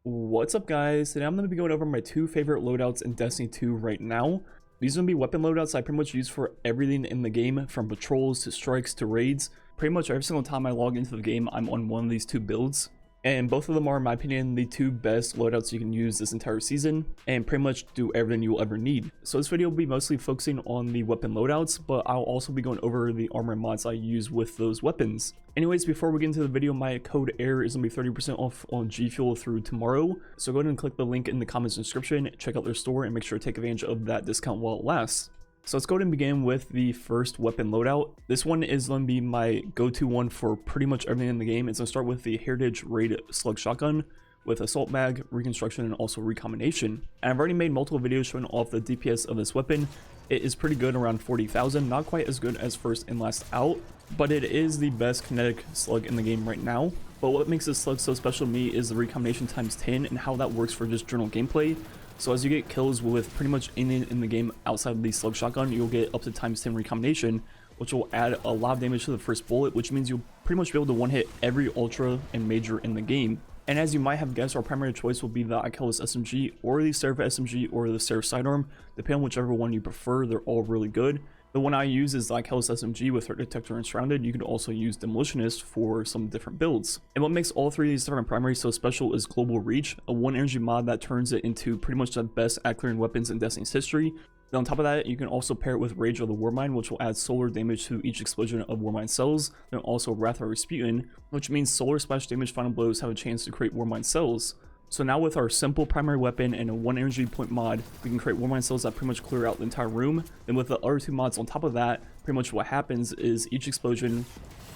What's up, guys? Today I'm going to be going over my two favorite loadouts in Destiny 2 right now. These are going to be weapon loadouts I pretty much use for everything in the game, from patrols to strikes to raids. Pretty much every single time I log into the game, I'm on one of these two builds. And both of them are, in my opinion, the two best loadouts you can use this entire season, and pretty much do everything you will ever need. So this video will be mostly focusing on the weapon loadouts, but I'll also be going over the armor mods I use with those weapons. Anyways, before we get into the video, my code AIR is going to be 30% off on G Fuel through tomorrow. So go ahead and click the link in the comments description, check out their store, and make sure to take advantage of that discount while it lasts. So let's go ahead and begin with the first weapon loadout. This one is going to be my go-to one for pretty much everything in the game. It's going to start with the Heritage Raid Slug Shotgun with Assault Mag, Reconstruction, and also Recombination. And I've already made multiple videos showing off the DPS of this weapon. It is pretty good, around 40,000, not quite as good as First and Last Out, but it is the best kinetic slug in the game right now. But what makes this slug so special to me is the recombination times 10 and how that works for just general gameplay. So as you get kills with pretty much anything in the game outside of the slug shotgun, you'll get up to times 10 recombination, which will add a lot of damage to the first bullet, which means you'll pretty much be able to one-hit every ultra and major in the game. And as you might have guessed, our primary choice will be the Ikelus SMG or the Seraph SMG or the Seraph Sidearm. Depending on whichever one you prefer, they're all really good. The one I use is the Ikelus SMG with Threat Detector and Surrounded. You could also use Demolitionist for some different builds. And what makes all three of these different primaries so special is Global Reach, a 1 energy mod that turns it into pretty much the best ad-clearing weapons in Destiny's history. Then on top of that, you can also pair it with Rage of the Warmind, which will add solar damage to each explosion of Warmind cells. Then also Wrath of Rasputin, which means solar splash damage final blows have a chance to create Warmind cells. So now with our simple primary weapon and a 1 energy point mod, we can create Warmind cells that pretty much clear out the entire room. Then with the other two mods on top of that, pretty much what happens is each explosion,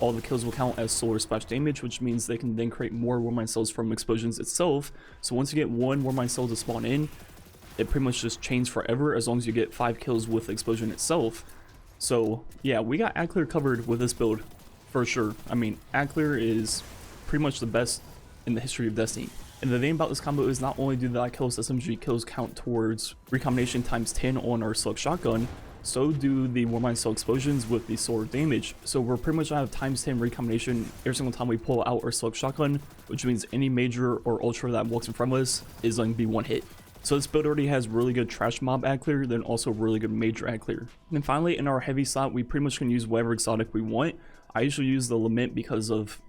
all the kills will count as solar splash damage, which means they can then create more Warmind cells from explosions itself. So once you get one Warmind cell to spawn in, it pretty much just chains forever as long as you get 5 kills with the explosion itself. So yeah, we got ad clear covered with this build for sure. I mean, ad clear is pretty much the best in the history of Destiny. And the thing about this combo is not only do the Ikelus SMG kills count towards recombination times 10 on our slug shotgun, so do the Warmind cell explosions with the solar damage. So we're pretty much gonna have times 10 recombination every single time we pull out our slug shotgun, which means any major or ultra that walks in front of us is going to be one hit. So this build already has really good trash mob ad clear, then also really good major ad clear. And finally, in our heavy slot, we pretty much can use whatever exotic we want. I usually use the Lament because of,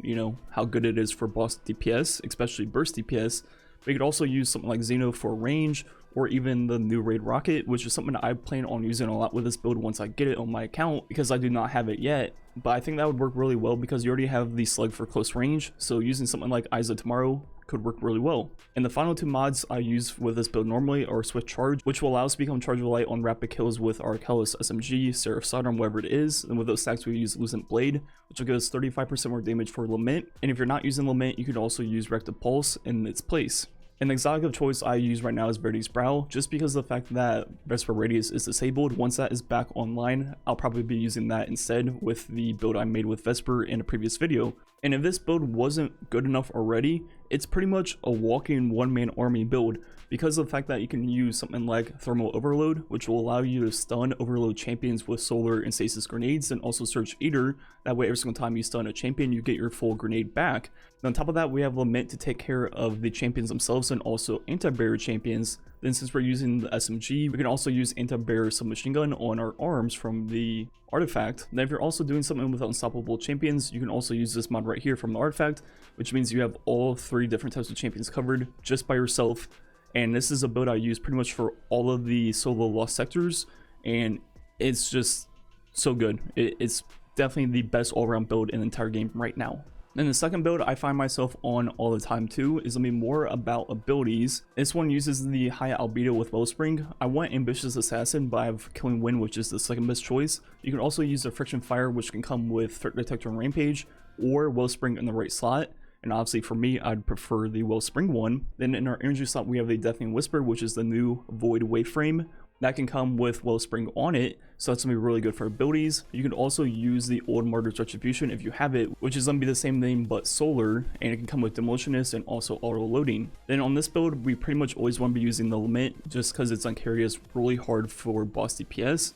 how good it is for boss DPS, especially burst DPS. We could also use something like Xeno for range, or even the new Raid Rocket, which is something that I plan on using a lot with this build once I get it on my account, because I do not have it yet. But I think that would work really well because you already have the slug for close range, so using something like Eyes of Tomorrow could work really well. And the final two mods I use with this build normally are Swift Charge, which will allow us to become Charge of Light on rapid kills with our Ikelus SMG, Seraph Sidearm, whatever it is. And with those stacks we use Lucent Blade, which will give us 35% more damage for Lament. And if you're not using Lament, you could also use Rective Pulse in its place. And the exotic of choice I use right now is Verdi's Brow, just because of the fact that Vesper Radius is disabled. Once that is back online, I'll probably be using that instead with the build I made with Vesper in a previous video. And if this build wasn't good enough already, it's pretty much a walking one-man army build, because of the fact that you can use something like Thermal Overload, which will allow you to stun overload champions with solar and stasis grenades, and also Surge Eater. That way every single time you stun a champion, you get your full grenade back. And on top of that, we have Lament to take care of the champions themselves and also anti-barrier champions. Then since we're using the SMG, we can also use anti-barrier submachine gun on our arms from the artifact. Then if you're also doing something with unstoppable champions, you can also use this mod right here from the artifact, which means you have all 3 different types of champions covered just by yourself. And this is a build I use pretty much for all of the solo lost sectors, and it's just so good. It's definitely the best all-around build in the entire game right now. And the second build I find myself on all the time too is going to be more about abilities. This one uses the high albedo with Wellspring. I want Ambitious Assassin, but I have Killing Wind, which is the second best choice. You can also use the Friction Fire, which can come with Threat Detector and Rampage, or Wellspring in the right slot. And obviously for me, I'd prefer the Wellspring one. Then in our energy slot, we have the Deafening Whisper, which is the new Void Waveframe. That can come with Wellspring on it, so that's going to be really good for abilities. You can also use the Old Martyr's Retribution if you have it, which is going to be the same name but solar, and it can come with Demolitionist and also auto loading. Then on this build, we pretty much always want to be using the Lament, just because it's going to carry us really hard for boss DPS.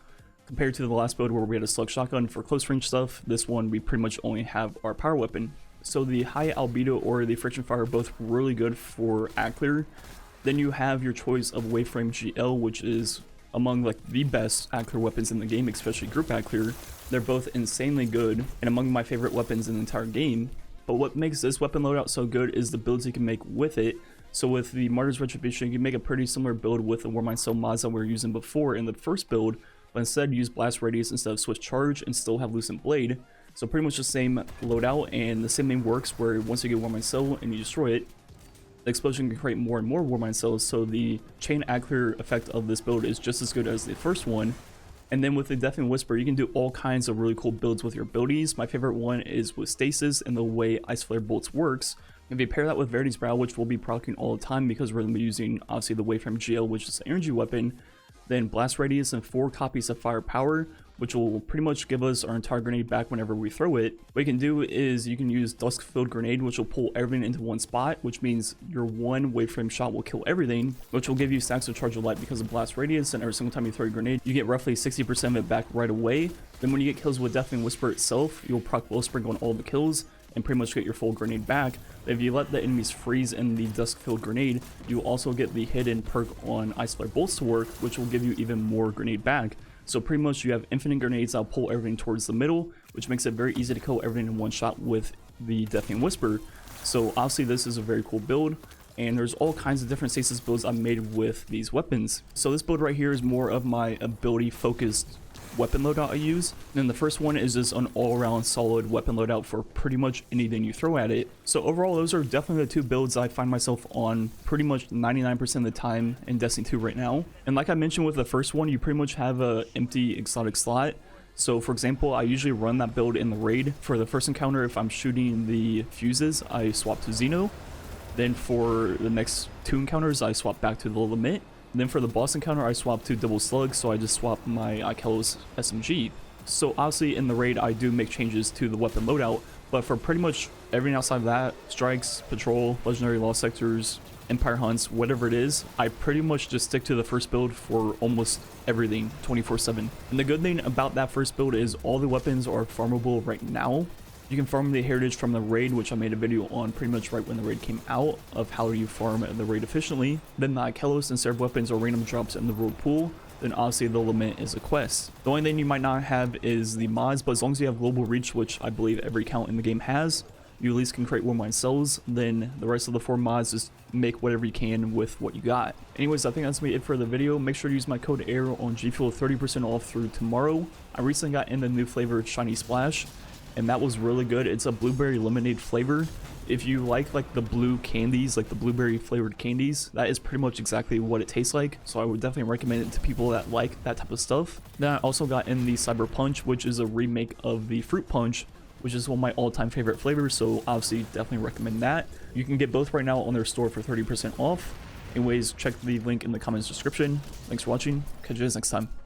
Compared to the last build where we had a slug shotgun for close range stuff, this one we pretty much only have our power weapon. So the high albedo or the friction fire are both really good for ad clear. Then you have your choice of Waveframe GL, which is among like the best ad clear weapons in the game, especially group ad clear. They're both insanely good and among my favorite weapons in the entire game. But what makes this weapon loadout so good is the builds you can make with it. So with the Martyr's Retribution, you can make a pretty similar build with the Warmind Cell mods that we were using before in the first build, but instead use Blast Radius instead of Swift Charge and still have Lucent Blade. So pretty much the same loadout, and the same thing works where once you get Warmind Cell and you destroy it, the explosion can create more and more Warmind Cells, so the chain ad clear effect of this build is just as good as the first one. And then with the Deafening Whisper, you can do all kinds of really cool builds with your abilities. My favorite one is with Stasis and the way Ice Flare Bolts works. If you pair that with Verity's Brow, which we'll be proccing all the time because we're going to be using obviously the Waveframe GL, which is an energy weapon, then Blast Radius and 4 copies of Firepower, which will pretty much give us our entire grenade back whenever we throw it. What you can do is you can use Dusk-Filled Grenade, which will pull everything into one spot, which means your one Waveframe shot will kill everything, which will give you stacks of Charge of Light because of Blast Radius, and every single time you throw a grenade, you get roughly 60% of it back right away. Then when you get kills with Deafening Whisper itself, you'll proc Bowspring on all the kills, and pretty much get your full grenade back. If you let the enemies freeze in the Dusk-Filled Grenade, you also get the hidden perk on Ice Flare Bolts to work, which will give you even more grenade back. So pretty much you have infinite grenades that'll pull everything towards the middle, which makes it very easy to kill everything in one shot with the Deafening Whisper. So obviously this is a very cool build, and there's all kinds of different stasis builds I've made with these weapons. So this build right here is more of my ability focused weapon loadout I use. And then the first one is just an all-around solid weapon loadout for pretty much anything you throw at it. So overall, those are definitely the two builds I find myself on pretty much 99% of the time in Destiny 2 right now. And like I mentioned with the first one, you pretty much have an empty exotic slot. So for example, I usually run that build in the raid. For the first encounter, if I'm shooting the fuses, I swap to Xeno. Then for the next 2 encounters, I swap back to the Limit. Then for the boss encounter, I swap to Double Slug, so I just swap my Ikelos SMG. So obviously in the raid, I do make changes to the weapon loadout, but for pretty much everything outside of that, strikes, patrol, legendary lost sectors, empire hunts, whatever it is, I pretty much just stick to the first build for almost everything 24/7. And the good thing about that first build is all the weapons are farmable right now. You can farm the heritage from the raid, which I made a video on pretty much right when the raid came out of how do you farm the raid efficiently. Then the Ikelos and Serve weapons are random drops in the world pool. Then obviously the Lament is a quest. The only thing you might not have is the mods, but as long as you have global reach, which I believe every account in the game has, you at least can create Warmind Cells. Then the rest of the 4 mods just make whatever you can with what you got. Anyways, I think that's gonna be it for the video. Make sure to use my code Ehroar on G Fuel 30% off through tomorrow. I recently got in the new flavor Shiny Splash, and that was really good. It's a blueberry lemonade flavor. If you like the blue candies, like the blueberry flavored candies, that is pretty much exactly what it tastes like. So I would definitely recommend it to people that like that type of stuff. Then I also got in the Cyber Punch, which is a remake of the Fruit Punch, which is one of my all-time favorite flavors. So obviously definitely recommend that. You can get both right now on their store for 30% off. Anyways, check the link in the comments description. Thanks for watching. Catch you guys next time.